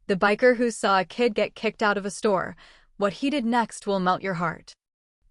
The biker who saw a kid get kicked out of a store. What he did next will melt your heart.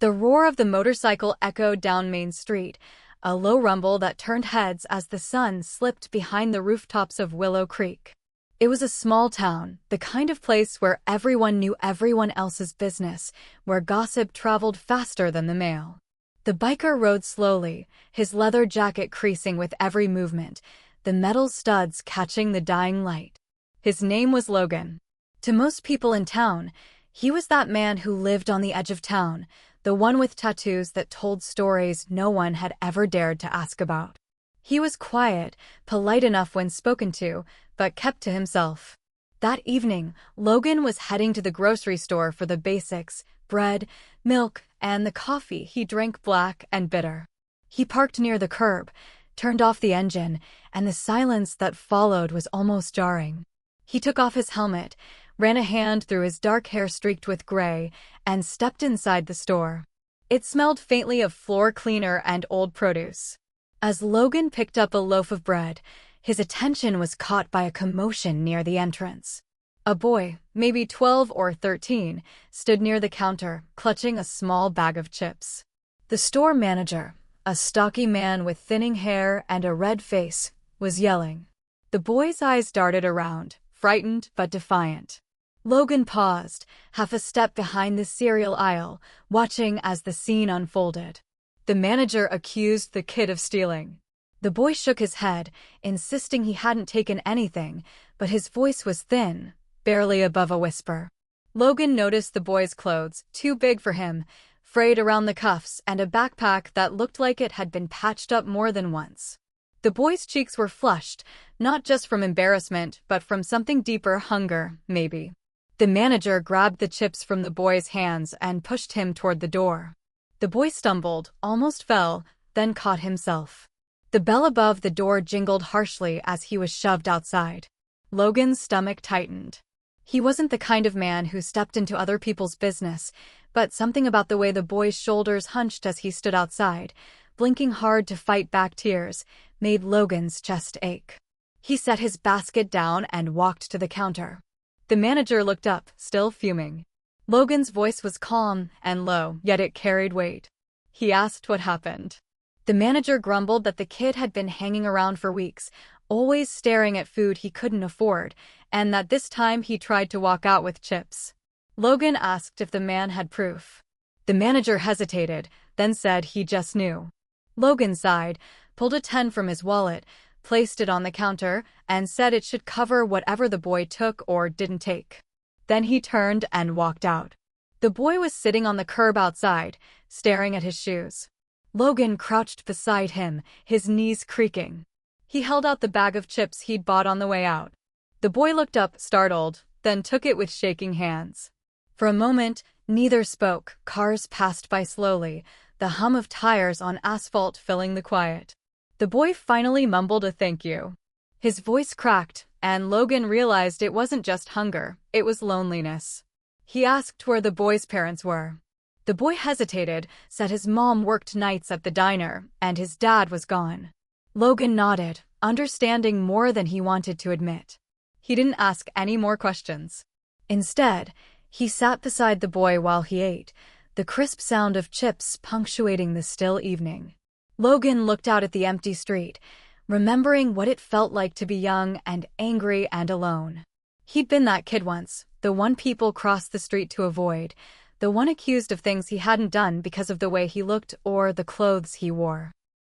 The roar of the motorcycle echoed down Main Street, a low rumble that turned heads as the sun slipped behind the rooftops of Willow Creek. It was a small town, the kind of place where everyone knew everyone else's business, where gossip traveled faster than the mail. The biker rode slowly, his leather jacket creasing with every movement, the metal studs catching the dying light. His name was Logan. To most people in town, he was that man who lived on the edge of town, the one with tattoos that told stories no one had ever dared to ask about. He was quiet, polite enough when spoken to, but kept to himself. That evening, Logan was heading to the grocery store for the basics: bread, milk, and the coffee he drank black and bitter. He parked near the curb, turned off the engine, and the silence that followed was almost jarring. He took off his helmet, ran a hand through his dark hair streaked with gray, and stepped inside the store. It smelled faintly of floor cleaner and old produce. As Logan picked up a loaf of bread, his attention was caught by a commotion near the entrance. A boy, maybe 12 or 13, stood near the counter, clutching a small bag of chips. The store manager, a stocky man with thinning hair and a red face, was yelling. The boy's eyes darted around, frightened but defiant. Logan paused, half a step behind the cereal aisle, watching as the scene unfolded. The manager accused the kid of stealing. The boy shook his head, insisting he hadn't taken anything, but his voice was thin, barely above a whisper. Logan noticed the boy's clothes, too big for him, frayed around the cuffs, and a backpack that looked like it had been patched up more than once. The boy's cheeks were flushed, not just from embarrassment, but from something deeper: hunger, maybe. The manager grabbed the chips from the boy's hands and pushed him toward the door. The boy stumbled, almost fell, then caught himself. The bell above the door jingled harshly as he was shoved outside. Logan's stomach tightened. He wasn't the kind of man who stepped into other people's business, but something about the way the boy's shoulders hunched as he stood outside, blinking hard to fight back tears, made Logan's chest ache. He set his basket down and walked to the counter. The manager looked up, still fuming. Logan's voice was calm and low, yet it carried weight. He asked what happened. The manager grumbled that the kid had been hanging around for weeks, always staring at food he couldn't afford, and that this time he tried to walk out with chips. Logan asked if the man had proof. The manager hesitated, then said he just knew. Logan sighed, pulled a 10 from his wallet, placed it on the counter, and said it should cover whatever the boy took or didn't take. Then he turned and walked out. The boy was sitting on the curb outside, staring at his shoes. Logan crouched beside him, his knees creaking. He held out the bag of chips he'd bought on the way out. The boy looked up, startled, then took it with shaking hands. For a moment, neither spoke. Cars passed by slowly, the hum of tires on asphalt filling the quiet. The boy finally mumbled a thank you. His voice cracked, and Logan realized it wasn't just hunger, it was loneliness. He asked where the boy's parents were. The boy hesitated, said his mom worked nights at the diner, and his dad was gone. Logan nodded, understanding more than he wanted to admit. He didn't ask any more questions. Instead, he sat beside the boy while he ate, the crisp sound of chips punctuating the still evening. Logan looked out at the empty street, remembering what it felt like to be young and angry and alone. He'd been that kid once, the one people crossed the street to avoid, the one accused of things he hadn't done because of the way he looked or the clothes he wore.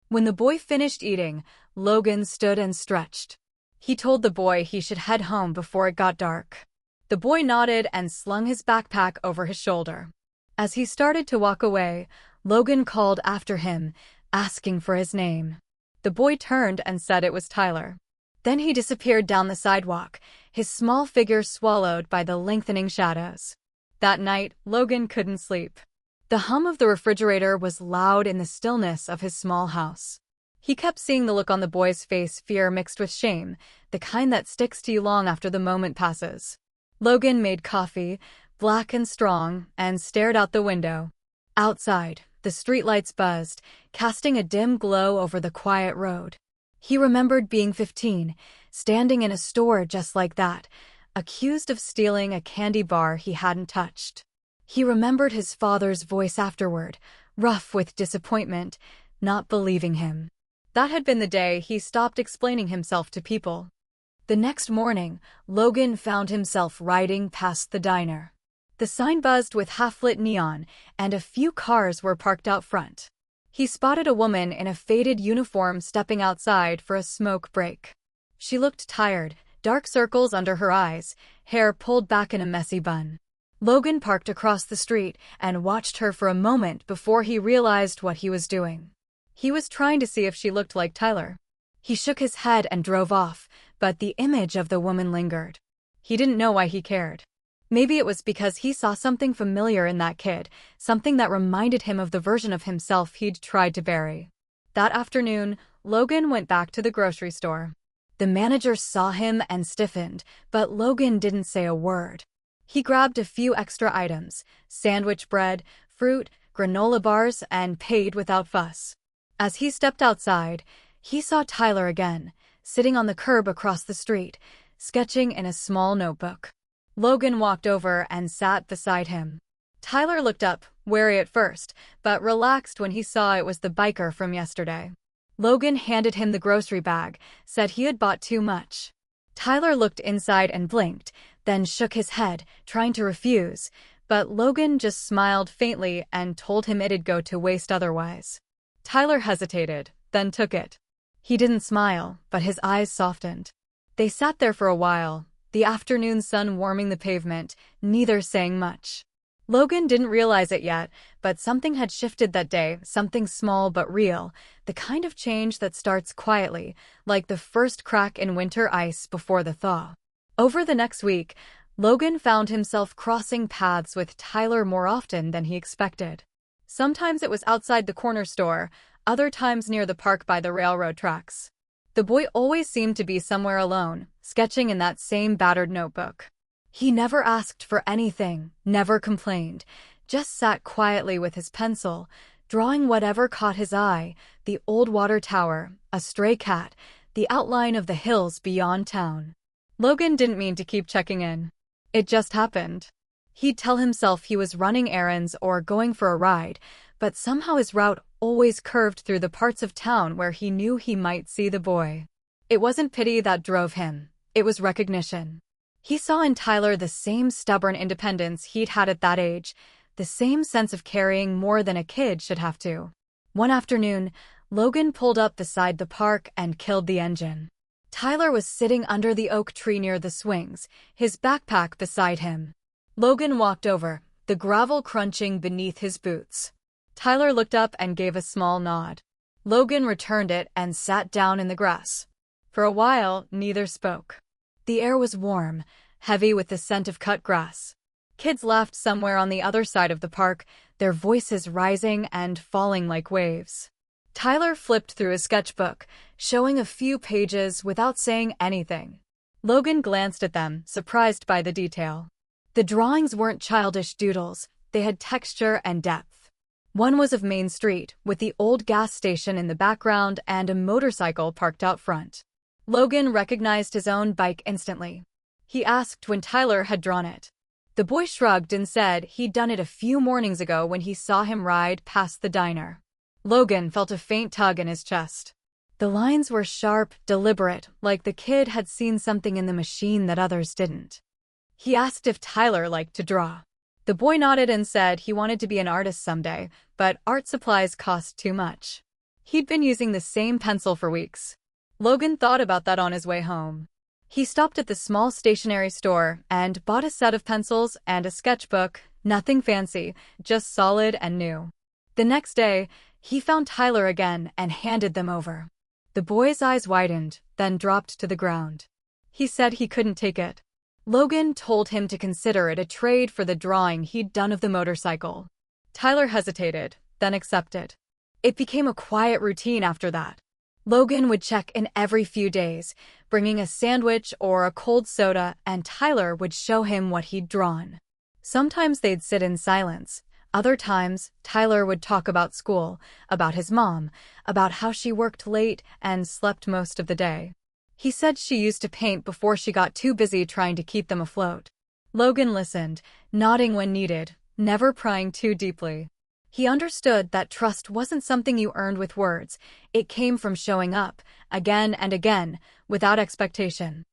When the boy finished eating, Logan stood and stretched. He told the boy he should head home before it got dark. The boy nodded and slung his backpack over his shoulder. As he started to walk away, Logan called after him, asking for his name. The boy turned and said it was Tyler. Then he disappeared down the sidewalk, his small figure swallowed by the lengthening shadows. That night, Logan couldn't sleep. The hum of the refrigerator was loud in the stillness of his small house. He kept seeing the look on the boy's face, fear mixed with shame, the kind that sticks to you long after the moment passes. Logan made coffee, black and strong, and stared out the window. Outside, the streetlights buzzed, casting a dim glow over the quiet road. He remembered being 15, standing in a store just like that, accused of stealing a candy bar he hadn't touched. He remembered his father's voice afterward, rough with disappointment, not believing him. That had been the day he stopped explaining himself to people. The next morning, Logan found himself riding past the diner. The sign buzzed with half-lit neon, and a few cars were parked out front. He spotted a woman in a faded uniform stepping outside for a smoke break. She looked tired, dark circles under her eyes, hair pulled back in a messy bun. Logan parked across the street and watched her for a moment before he realized what he was doing. He was trying to see if she looked like Tyler. He shook his head and drove off, but the image of the woman lingered. He didn't know why he cared. Maybe it was because he saw something familiar in that kid, something that reminded him of the version of himself he'd tried to bury. That afternoon, Logan went back to the grocery store. The manager saw him and stiffened, but Logan didn't say a word. He grabbed a few extra items, sandwich bread, fruit, granola bars, and paid without fuss. As he stepped outside, he saw Tyler again, sitting on the curb across the street, sketching in a small notebook. Logan walked over and sat beside him. Tyler looked up, wary at first, but relaxed when he saw it was the biker from yesterday. Logan handed him the grocery bag, said he had bought too much. Tyler looked inside and blinked, then shook his head, trying to refuse, but Logan just smiled faintly and told him it'd go to waste otherwise. Tyler hesitated, then took it. He didn't smile, but his eyes softened. They sat there for a while, the afternoon sun warming the pavement, neither saying much. Logan didn't realize it yet, but something had shifted that day, something small but real, the kind of change that starts quietly, like the first crack in winter ice before the thaw. Over the next week, Logan found himself crossing paths with Tyler more often than he expected. Sometimes it was outside the corner store, other times near the park by the railroad tracks. The boy always seemed to be somewhere alone, sketching in that same battered notebook. He never asked for anything, never complained, just sat quietly with his pencil, drawing whatever caught his eye, the old water tower, a stray cat, the outline of the hills beyond town. Logan didn't mean to keep checking in. It just happened. He'd tell himself he was running errands or going for a ride, but somehow his route always curved through the parts of town where he knew he might see the boy. It wasn't pity that drove him, it was recognition. He saw in Tyler the same stubborn independence he'd had at that age, the same sense of carrying more than a kid should have to. One afternoon, Logan pulled up beside the park and killed the engine. Tyler was sitting under the oak tree near the swings, his backpack beside him. Logan walked over, the gravel crunching beneath his boots. Tyler looked up and gave a small nod. Logan returned it and sat down in the grass. For a while, neither spoke. The air was warm, heavy with the scent of cut grass. Kids laughed somewhere on the other side of the park, their voices rising and falling like waves. Tyler flipped through his sketchbook, showing a few pages without saying anything. Logan glanced at them, surprised by the detail. The drawings weren't childish doodles, they had texture and depth. One was of Main Street, with the old gas station in the background and a motorcycle parked out front. Logan recognized his own bike instantly. He asked when Tyler had drawn it. The boy shrugged and said he'd done it a few mornings ago when he saw him ride past the diner. Logan felt a faint tug in his chest. The lines were sharp, deliberate, like the kid had seen something in the machine that others didn't. He asked if Tyler liked to draw. The boy nodded and said he wanted to be an artist someday, but art supplies cost too much. He'd been using the same pencil for weeks. Logan thought about that on his way home. He stopped at the small stationery store and bought a set of pencils and a sketchbook, nothing fancy, just solid and new. The next day, he found Tyler again and handed them over. The boy's eyes widened, then dropped to the ground. He said he couldn't take it. Logan told him to consider it a trade for the drawing he'd done of the motorcycle. Tyler hesitated, then accepted. It became a quiet routine after that. Logan would check in every few days, bringing a sandwich or a cold soda, and Tyler would show him what he'd drawn. Sometimes they'd sit in silence. Other times, Tyler would talk about school, about his mom, about how she worked late and slept most of the day. He said she used to paint before she got too busy trying to keep them afloat. Logan listened, nodding when needed, never prying too deeply. He understood that trust wasn't something you earned with words. It came from showing up, again and again, without expectation.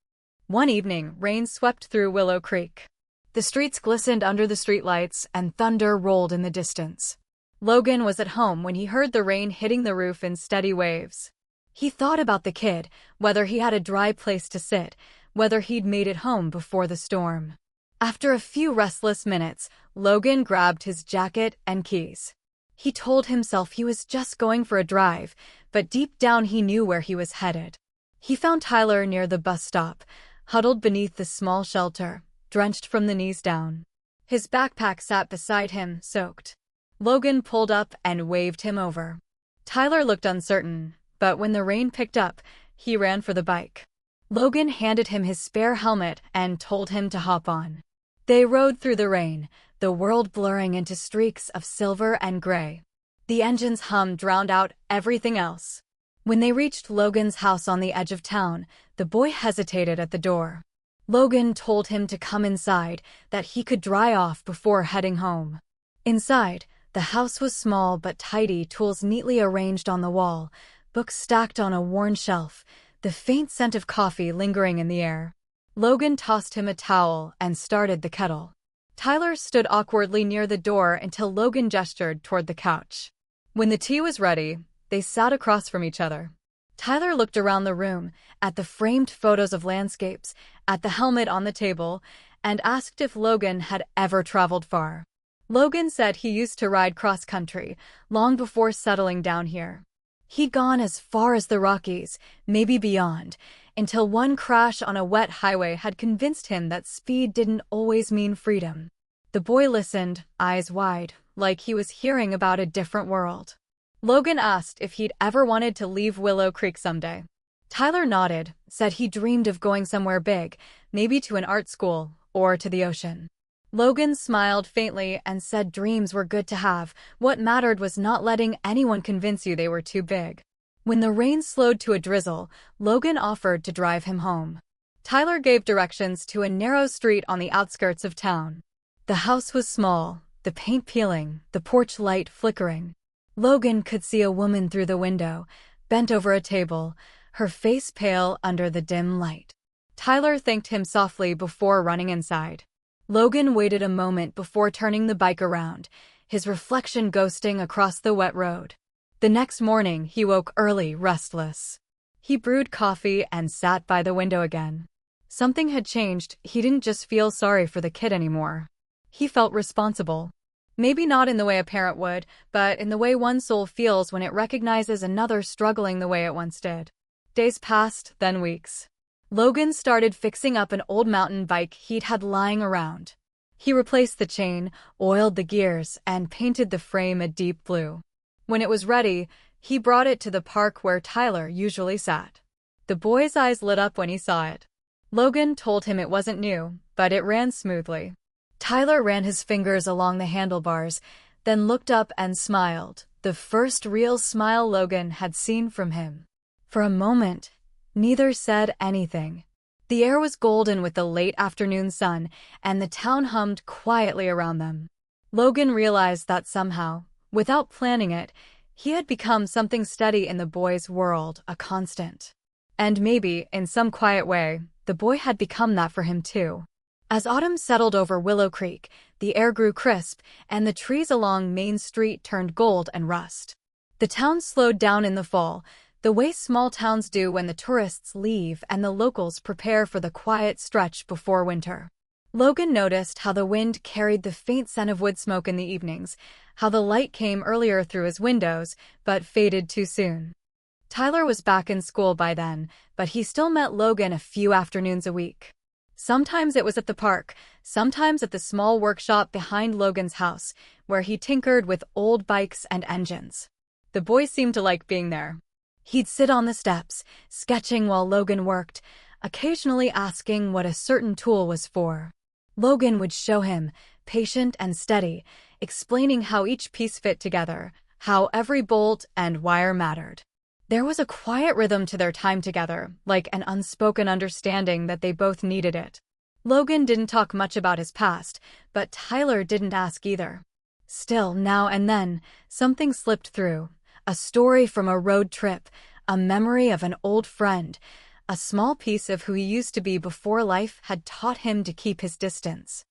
One evening, rain swept through Willow Creek. The streets glistened under the streetlights, and thunder rolled in the distance. Logan was at home when he heard the rain hitting the roof in steady waves. He thought about the kid, whether he had a dry place to sit, whether he'd made it home before the storm. After a few restless minutes, Logan grabbed his jacket and keys. He told himself he was just going for a drive, but deep down he knew where he was headed. He found Tyler near the bus stop, huddled beneath the small shelter, drenched from the knees down. His backpack sat beside him, soaked. Logan pulled up and waved him over. Tyler looked uncertain, but when the rain picked up, he ran for the bike. Logan handed him his spare helmet and told him to hop on. They rode through the rain, the world blurring into streaks of silver and gray. The engine's hum drowned out everything else. When they reached Logan's house on the edge of town, the boy hesitated at the door. Logan told him to come inside, that he could dry off before heading home. Inside, the house was small but tidy, tools neatly arranged on the wall, books stacked on a worn shelf, the faint scent of coffee lingering in the air. Logan tossed him a towel and started the kettle. Tyler stood awkwardly near the door until Logan gestured toward the couch. When the tea was ready, they sat across from each other. Tyler looked around the room, at the framed photos of landscapes, at the helmet on the table, and asked if Logan had ever traveled far. Logan said he used to ride cross-country, long before settling down here. He'd gone as far as the Rockies, maybe beyond, until one crash on a wet highway had convinced him that speed didn't always mean freedom. The boy listened, eyes wide, like he was hearing about a different world. Logan asked if he'd ever wanted to leave Willow Creek someday. Tyler nodded, said he dreamed of going somewhere big, maybe to an art school, or to the ocean. Logan smiled faintly and said dreams were good to have, what mattered was not letting anyone convince you they were too big. When the rain slowed to a drizzle, Logan offered to drive him home. Tyler gave directions to a narrow street on the outskirts of town. The house was small, the paint peeling, the porch light flickering. Logan could see a woman through the window, bent over a table, her face pale under the dim light. Tyler thanked him softly before running inside. Logan waited a moment before turning the bike around, his reflection ghosting across the wet road. The next morning, he woke early, restless. He brewed coffee and sat by the window again. Something had changed. He didn't just feel sorry for the kid anymore. He felt responsible. Maybe not in the way a parent would, but in the way one soul feels when it recognizes another struggling the way it once did. Days passed, then weeks. Logan started fixing up an old mountain bike he'd had lying around. He replaced the chain, oiled the gears, and painted the frame a deep blue. When it was ready, he brought it to the park where Tyler usually sat. The boy's eyes lit up when he saw it. Logan told him it wasn't new, but it ran smoothly. Tyler ran his fingers along the handlebars, then looked up and smiled, the first real smile Logan had seen from him. For a moment, neither said anything. The air was golden with the late afternoon sun, and the town hummed quietly around them. Logan realized that somehow, without planning it, he had become something steady in the boy's world, a constant. And maybe, in some quiet way, the boy had become that for him too. As autumn settled over Willow Creek, the air grew crisp, and the trees along Main Street turned gold and rust. The town slowed down in the fall, the way small towns do when the tourists leave and the locals prepare for the quiet stretch before winter. Logan noticed how the wind carried the faint scent of wood smoke in the evenings, how the light came earlier through his windows, but faded too soon. Tyler was back in school by then, but he still met Logan a few afternoons a week. Sometimes it was at the park, sometimes at the small workshop behind Logan's house, where he tinkered with old bikes and engines. The boy seemed to like being there. He'd sit on the steps, sketching while Logan worked, occasionally asking what a certain tool was for. Logan would show him, patient and steady, explaining how each piece fit together, how every bolt and wire mattered. There was a quiet rhythm to their time together, like an unspoken understanding that they both needed it. Logan didn't talk much about his past, but Tyler didn't ask either. Still, now and then, something slipped through. A story from a road trip, a memory of an old friend, a small piece of who he used to be before life had taught him to keep his distance.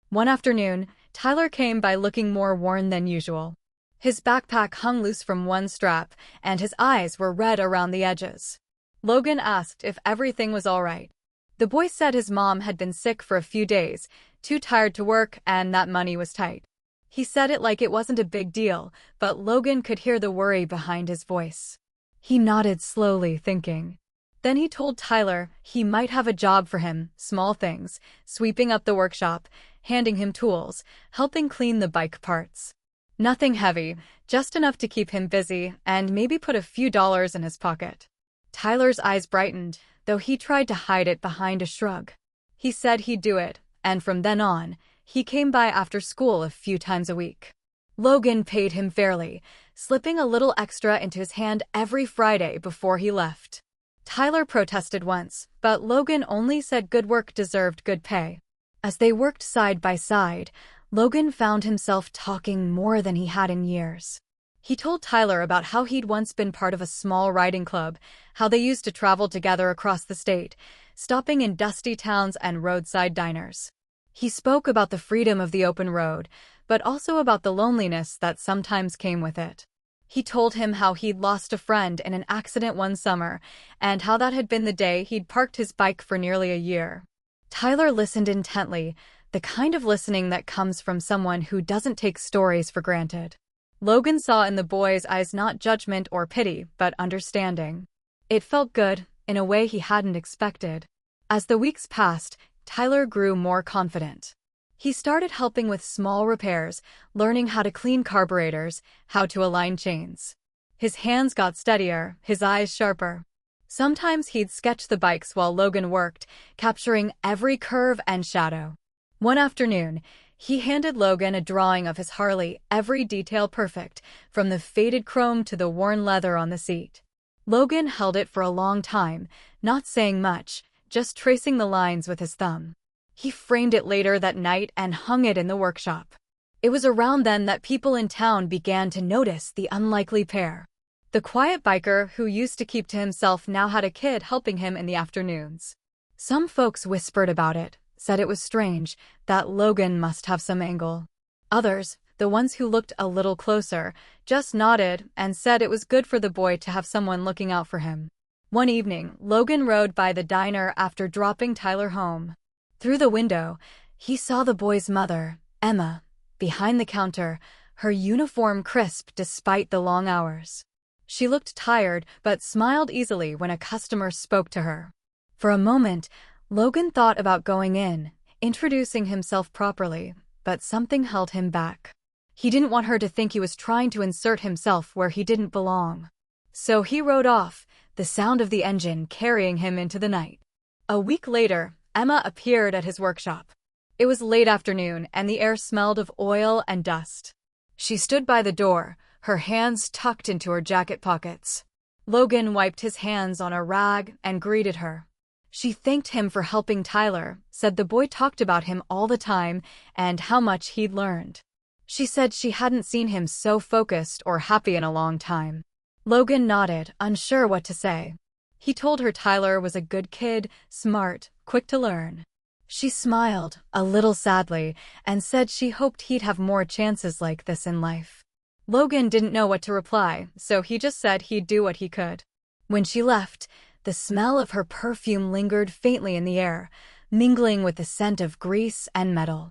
One afternoon, Tyler came by looking more worn than usual. His backpack hung loose from one strap, and his eyes were red around the edges. Logan asked if everything was all right. The boy said his mom had been sick for a few days, too tired to work, and that money was tight. He said it like it wasn't a big deal, but Logan could hear the worry behind his voice. He nodded slowly, thinking. Then he told Tyler he might have a job for him, small things, sweeping up the workshop, handing him tools, helping clean the bike parts. Nothing heavy, just enough to keep him busy and maybe put a few dollars in his pocket. Tyler's eyes brightened, though he tried to hide it behind a shrug. He said he'd do it, and from then on, he came by after school a few times a week. Logan paid him fairly, slipping a little extra into his hand every Friday before he left. Tyler protested once, but Logan only said good work deserved good pay. As they worked side by side, Logan found himself talking more than he had in years. He told Tyler about how he'd once been part of a small riding club, how they used to travel together across the state, stopping in dusty towns and roadside diners. He spoke about the freedom of the open road, but also about the loneliness that sometimes came with it. He told him how he'd lost a friend in an accident one summer, and how that had been the day he'd parked his bike for nearly a year. Tyler listened intently, the kind of listening that comes from someone who doesn't take stories for granted. Logan saw in the boy's eyes not judgment or pity, but understanding. It felt good, in a way he hadn't expected. As the weeks passed, Tyler grew more confident. He started helping with small repairs, learning how to clean carburetors, how to align chains. His hands got steadier, his eyes sharper. Sometimes he'd sketch the bikes while Logan worked, capturing every curve and shadow. One afternoon, he handed Logan a drawing of his Harley, every detail perfect, from the faded chrome to the worn leather on the seat. Logan held it for a long time, not saying much, just tracing the lines with his thumb. He framed it later that night and hung it in the workshop. It was around then that people in town began to notice the unlikely pair. The quiet biker who used to keep to himself now had a kid helping him in the afternoons. Some folks whispered about it, said it was strange, that Logan must have some angle. Others, the ones who looked a little closer, just nodded and said it was good for the boy to have someone looking out for him. One evening, Logan rode by the diner after dropping Tyler home. Through the window, he saw the boy's mother, Emma, behind the counter, her uniform crisp despite the long hours. She looked tired but smiled easily when a customer spoke to her. For a moment, Logan thought about going in, introducing himself properly, but something held him back. He didn't want her to think he was trying to insert himself where he didn't belong. So he rode off, the sound of the engine carrying him into the night. A week later, Emma appeared at his workshop. It was late afternoon, and the air smelled of oil and dust. She stood by the door, her hands tucked into her jacket pockets. Logan wiped his hands on a rag and greeted her. She thanked him for helping Tyler, said the boy talked about him all the time and how much he'd learned. She said she hadn't seen him so focused or happy in a long time. Logan nodded, unsure what to say. He told her Tyler was a good kid, smart, quick to learn. She smiled, a little sadly, and said she hoped he'd have more chances like this in life. Logan didn't know what to reply, so he just said he'd do what he could. When she left, the smell of her perfume lingered faintly in the air, mingling with the scent of grease and metal.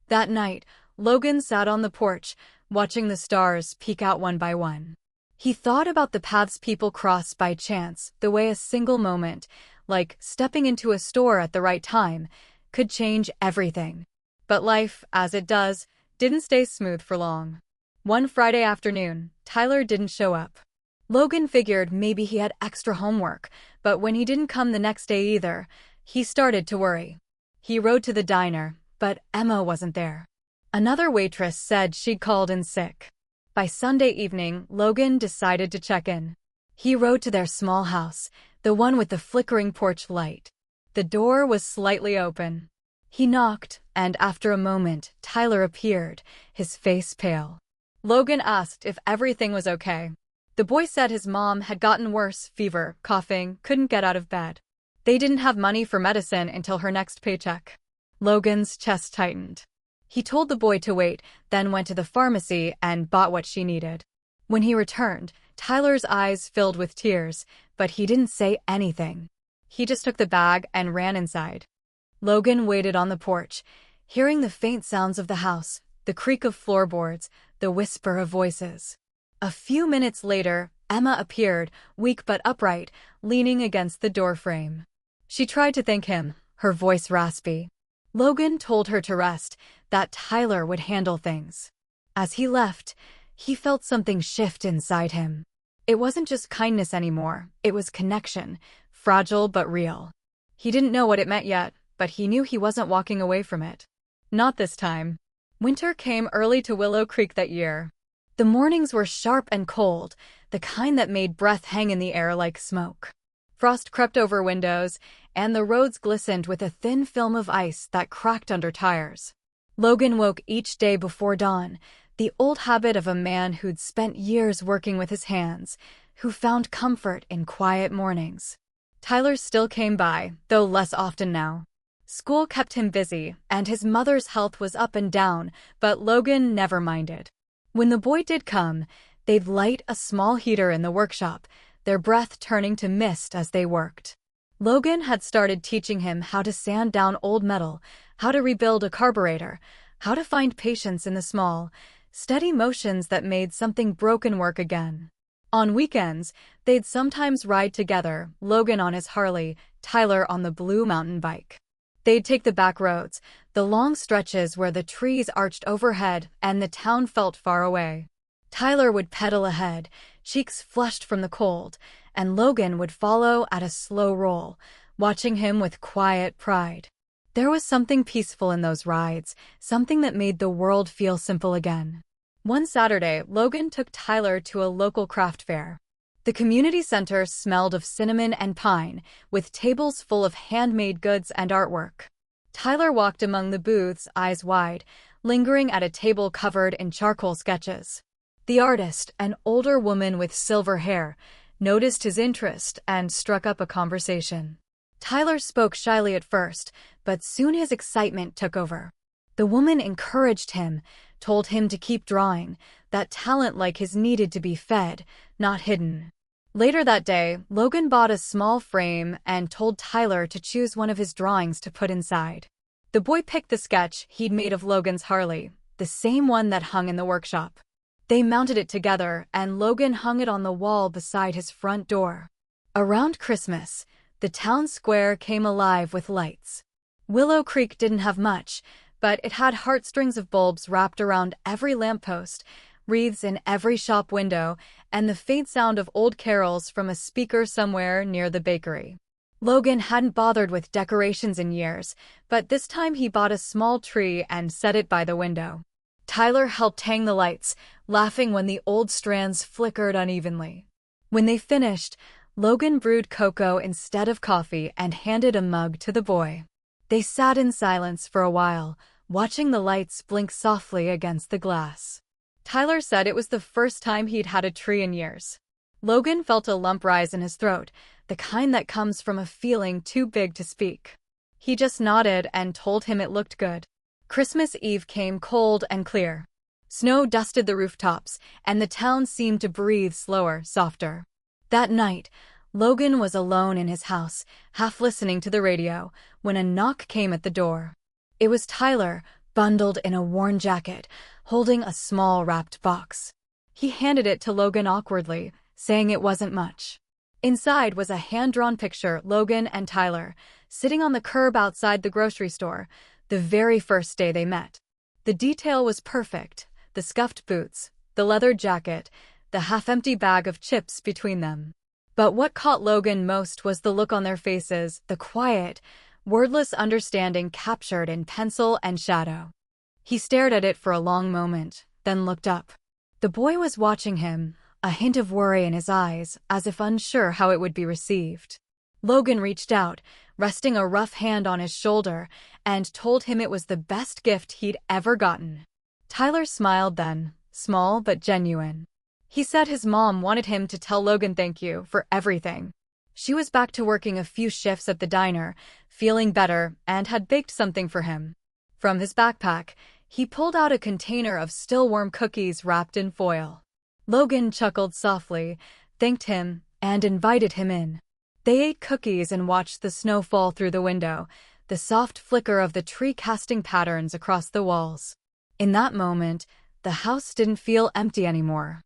That night, Logan sat on the porch, watching the stars peek out one by one. He thought about the paths people cross by chance, the way a single moment, like stepping into a store at the right time, could change everything. But life, as it does, didn't stay smooth for long. One Friday afternoon, Tyler didn't show up. Logan figured maybe he had extra homework, but when he didn't come the next day either, he started to worry. He rode to the diner, but Emma wasn't there. Another waitress said she'd called in sick. By Sunday evening, Logan decided to check in. He rode to their small house, the one with the flickering porch light. The door was slightly open. He knocked, and after a moment, Tyler appeared, his face pale. Logan asked if everything was okay. The boy said his mom had gotten worse, fever, coughing, couldn't get out of bed. They didn't have money for medicine until her next paycheck. Logan's chest tightened. He told the boy to wait, then went to the pharmacy and bought what she needed. When he returned, Tyler's eyes filled with tears, but he didn't say anything. He just took the bag and ran inside. Logan waited on the porch, hearing the faint sounds of the house, the creak of floorboards, the whisper of voices. A few minutes later, Emma appeared, weak but upright, leaning against the doorframe. She tried to thank him, her voice raspy. Logan told her to rest, that Tyler would handle things. As he left, he felt something shift inside him. It wasn't just kindness anymore, it was connection, fragile but real. He didn't know what it meant yet, but he knew he wasn't walking away from it. Not this time. Winter came early to Willow Creek that year. The mornings were sharp and cold, the kind that made breath hang in the air like smoke. Frost crept over windows, and the roads glistened with a thin film of ice that cracked under tires. Logan woke each day before dawn, the old habit of a man who'd spent years working with his hands, who found comfort in quiet mornings. Tyler still came by, though less often now. School kept him busy, and his mother's health was up and down, but Logan never minded. When the boy did come, they'd light a small heater in the workshop, their breath turning to mist as they worked. Logan had started teaching him how to sand down old metal, how to rebuild a carburetor, how to find patience in the small, steady motions that made something broken work again. On weekends, they'd sometimes ride together, Logan on his Harley, Tyler on the blue mountain bike. They'd take the back roads, the long stretches where the trees arched overhead and the town felt far away. Tyler would pedal ahead, cheeks flushed from the cold, and Logan would follow at a slow roll, watching him with quiet pride. There was something peaceful in those rides, something that made the world feel simple again. One Saturday, Logan took Tyler to a local craft fair. The community center smelled of cinnamon and pine, with tables full of handmade goods and artwork. Tyler walked among the booths, eyes wide, lingering at a table covered in charcoal sketches. The artist, an older woman with silver hair, noticed his interest and struck up a conversation. Tyler spoke shyly at first, but soon his excitement took over. The woman encouraged him, told him to keep drawing, that talent like his needed to be fed, not hidden. Later that day, Logan bought a small frame and told Tyler to choose one of his drawings to put inside. The boy picked the sketch he'd made of Logan's Harley, the same one that hung in the workshop. They mounted it together, and Logan hung it on the wall beside his front door. Around Christmas, the town square came alive with lights. Willow Creek didn't have much, but it had heartstrings of bulbs wrapped around every lamppost, wreaths in every shop window, and the faint sound of old carols from a speaker somewhere near the bakery. Logan hadn't bothered with decorations in years, but this time he bought a small tree and set it by the window. Tyler helped hang the lights, laughing when the old strands flickered unevenly. When they finished, Logan brewed cocoa instead of coffee and handed a mug to the boy. They sat in silence for a while, watching the lights blink softly against the glass. Tyler said it was the first time he'd had a tree in years. Logan felt a lump rise in his throat, the kind that comes from a feeling too big to speak. He just nodded and told him it looked good. Christmas Eve came cold and clear. Snow dusted the rooftops, and the town seemed to breathe slower, softer. That night, Logan was alone in his house, half listening to the radio, when a knock came at the door. It was Tyler, bundled in a worn jacket, holding a small wrapped box. He handed it to Logan awkwardly, saying it wasn't much. Inside was a hand-drawn picture, Logan and Tyler, sitting on the curb outside the grocery store, the very first day they met. The detail was perfect, the scuffed boots, the leather jacket, the half-empty bag of chips between them. But what caught Logan most was the look on their faces, the quiet, wordless understanding captured in pencil and shadow. He stared at it for a long moment, then looked up. The boy was watching him, a hint of worry in his eyes, as if unsure how it would be received. Logan reached out, resting a rough hand on his shoulder, and told him it was the best gift he'd ever gotten. Tyler smiled then, small but genuine. He said his mom wanted him to tell Logan thank you for everything. She was back to working a few shifts at the diner, feeling better, and had baked something for him. From his backpack, he pulled out a container of still-warm cookies wrapped in foil. Logan chuckled softly, thanked him, and invited him in. They ate cookies and watched the snow fall through the window, the soft flicker of the tree casting patterns across the walls. In that moment, the house didn't feel empty anymore.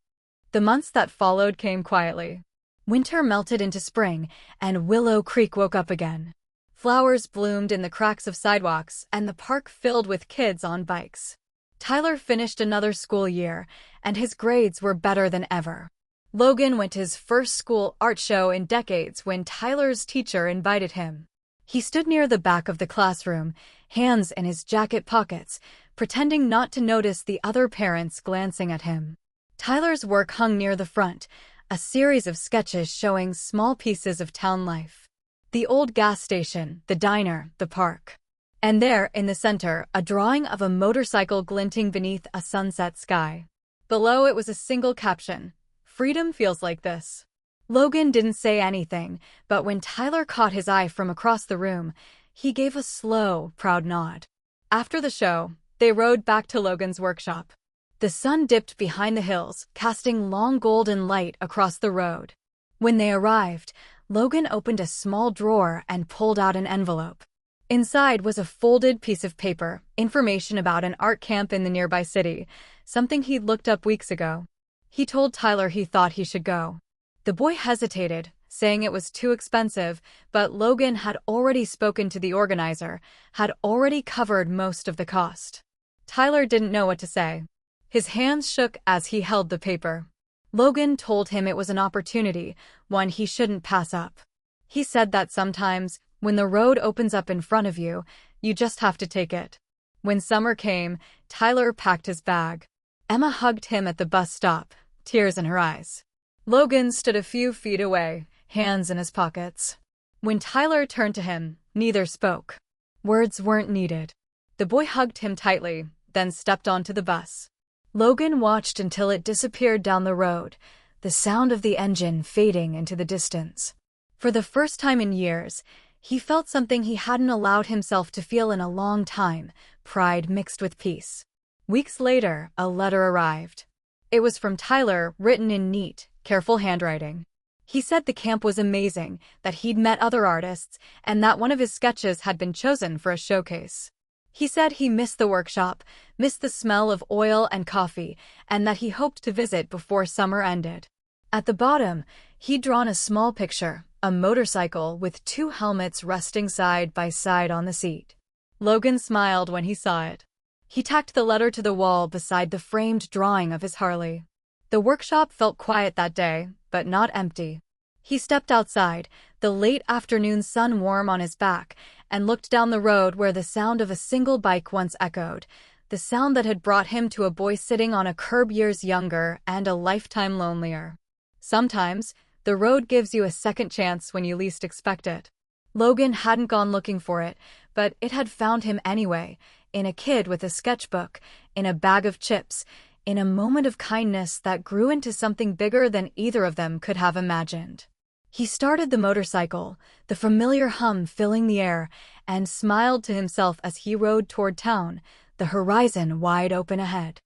The months that followed came quietly. Winter melted into spring, and Willow Creek woke up again. Flowers bloomed in the cracks of sidewalks, and the park filled with kids on bikes. Tyler finished another school year, and his grades were better than ever. Logan went to his first school art show in decades when Tyler's teacher invited him. He stood near the back of the classroom, hands in his jacket pockets, pretending not to notice the other parents glancing at him. Tyler's work hung near the front, a series of sketches showing small pieces of town life. The old gas station, the diner, the park. And there, in the center, a drawing of a motorcycle glinting beneath a sunset sky. Below it was a single caption, "Freedom feels like this." Logan didn't say anything, but when Tyler caught his eye from across the room, he gave a slow, proud nod. After the show, they rode back to Logan's workshop. The sun dipped behind the hills, casting long golden light across the road. When they arrived, Logan opened a small drawer and pulled out an envelope. Inside was a folded piece of paper, information about an art camp in the nearby city, something he'd looked up weeks ago. He told Tyler he thought he should go. The boy hesitated, saying it was too expensive, but Logan had already spoken to the organizer, had already covered most of the cost. Tyler didn't know what to say. His hands shook as he held the paper. Logan told him it was an opportunity, one he shouldn't pass up. He said that sometimes, when the road opens up in front of you, you just have to take it. When summer came, Tyler packed his bag. Emma hugged him at the bus stop, tears in her eyes. Logan stood a few feet away, hands in his pockets. When Tyler turned to him, neither spoke. Words weren't needed. The boy hugged him tightly, then stepped onto the bus. Logan watched until it disappeared down the road, the sound of the engine fading into the distance. For the first time in years, he felt something he hadn't allowed himself to feel in a long time, pride mixed with peace. Weeks later, a letter arrived. It was from Tyler, written in neat, careful handwriting. He said the camp was amazing, that he'd met other artists, and that one of his sketches had been chosen for a showcase. He said he missed the workshop, missed the smell of oil and coffee, and that he hoped to visit before summer ended. At the bottom, he'd drawn a small picture, a motorcycle with two helmets resting side by side on the seat. Logan smiled when he saw it. He tacked the letter to the wall beside the framed drawing of his Harley. The workshop felt quiet that day, but not empty. He stepped outside, the late afternoon sun warm on his back, and looked down the road where the sound of a single bike once echoed, the sound that had brought him to a boy sitting on a curb years younger and a lifetime lonelier. Sometimes, the road gives you a second chance when you least expect it. Logan hadn't gone looking for it, but it had found him anyway, in a kid with a sketchbook, in a bag of chips, in a moment of kindness that grew into something bigger than either of them could have imagined. He started the motorcycle, the familiar hum filling the air, and smiled to himself as he rode toward town, the horizon wide open ahead.